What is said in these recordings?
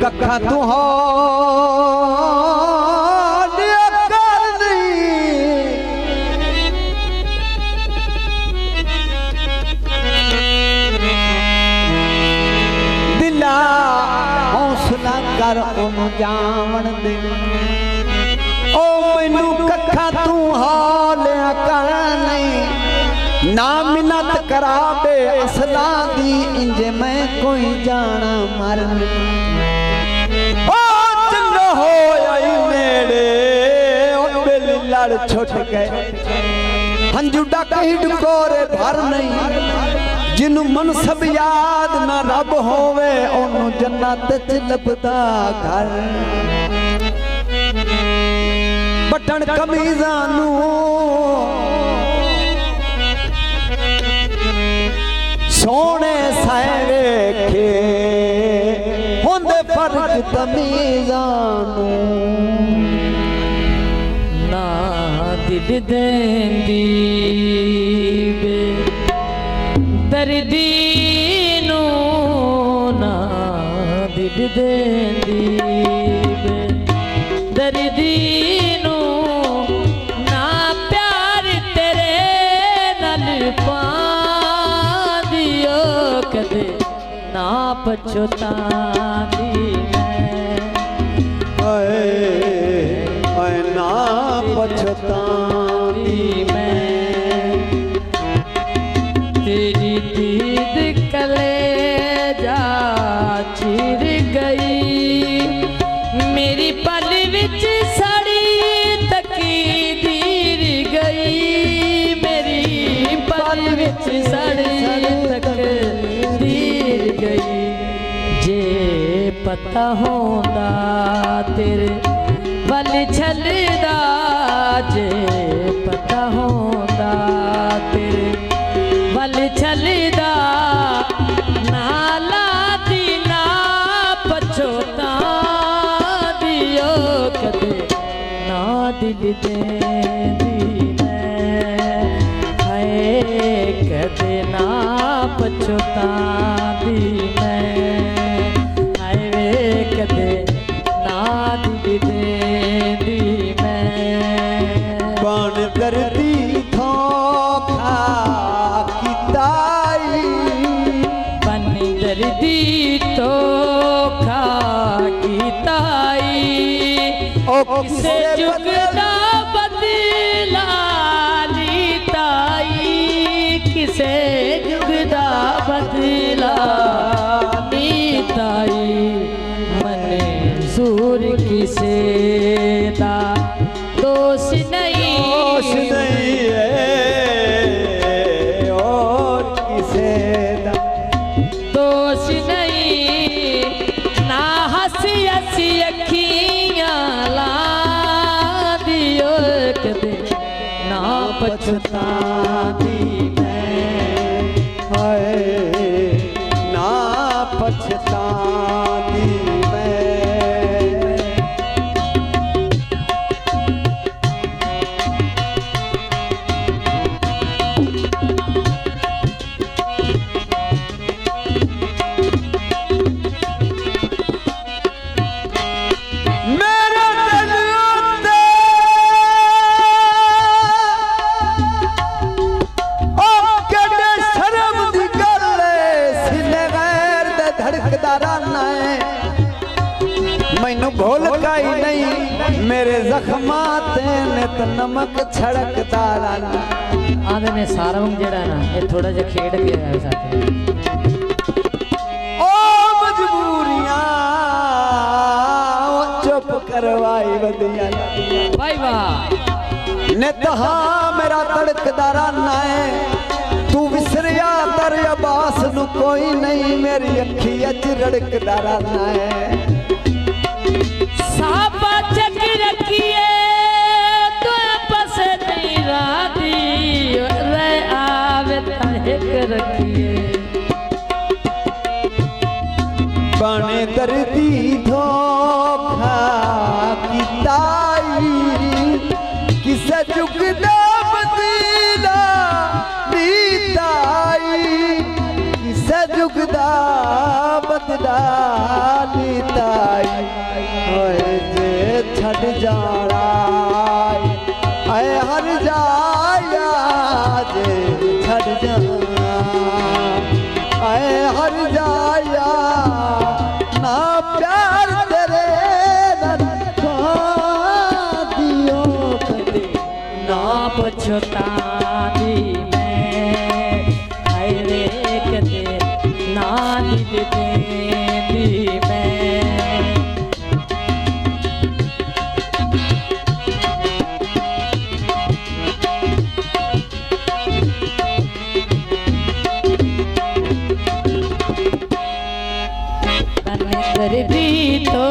कखा तू हो दिला हौसला कर उन जावन दे ओ मैनू कखा तू हाल कर नहीं ना मिन्नत कराबे असला दी इंजे मैं कोई जाना मर ओ चंगा हो आई मेरे ओ बेली लड़ छुट गए हंजू डाके डकोरे भर नहीं जिन्नू मनसब याद ना रब होवे ओनू जन्नत च लभदा घर बटन कमीज़ां नू सोने साए वेखे होंदे फर्क तमीज़ां नू ना दिल देंदी बे दर्दी नू ना दिल देंदी बे दर्दी नू ना प्यार तेरे नल पांदियो कदे ना पछतांदी मैं ना पछतांदी तेरी दीद कलेजा चिर गई मेरी पल विच सड़ी तकदीर गई मेरी पल विच सड़ी तकदीर गई जे पता होंदा तेरे वल छलदा जे पता होंदा तेरे वल छलदा नाला दी ना पछोता दियो कदे ना दिल देंदी मैं हाय कदे ना पछोता दी मैं हाय वे कदे ना दिल देंदी मैं बन दर्दी धोखा दर्दी तो खा की ताई किसे जुगदा बदला ली ताई किसे जुगदा बदला ली ताई मंसूर किसे दा दोष नहीं है और किसे दोष नहीं ना हंसी हंसी अखियां ला दियो कदे ना पछतांदी मैं हाय ना पछतांदी मैं मैनू भूल काई नहीं मेरे जख्मात ने तो नमक छड़कता रहना आंदे ने सारंग जेड़ा ना ये थोड़ा जा खेड के आया साथे ओ मजबूरियां चुप करवाई वदिया भाई वाह ने तहा मेरा तड़कदा रहना है तू विसरिया तर अब्बास नु कोई नहीं मेरी अखी अच रड़कदा रहना है साबा चक रखिए तो बस नहीं राती रे आवे तहक रखिए बने दर्दी धोखा की ताई किसे जुगदा बदला दी ताई किसे जुगदा बदला नीताई होए जे छड़ जाना ऐ हर जाया जे छड़ जाना ऐ हर जाया ना प्यार तेरे रखा दियो कदे ना पछता दी मैं हाय रे कदे ना दिल देंदी मैं दर्दी तो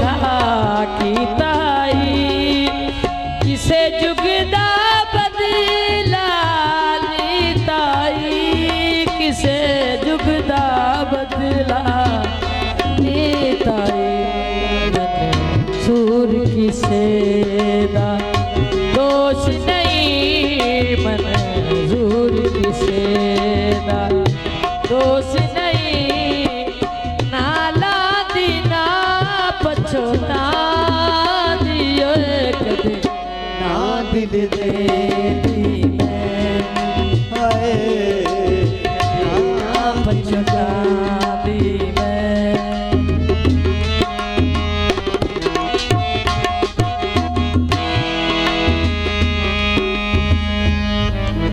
खा की ताई किसे जुगदा बदला लीताई किसे जुगदा बदला लीताई सूर किसे दा दोष नहीं मंजूर किसे दा दोष नहीं नाला दीना पछोता दियो कदे ना दिल दे मैं हाय ना पछोता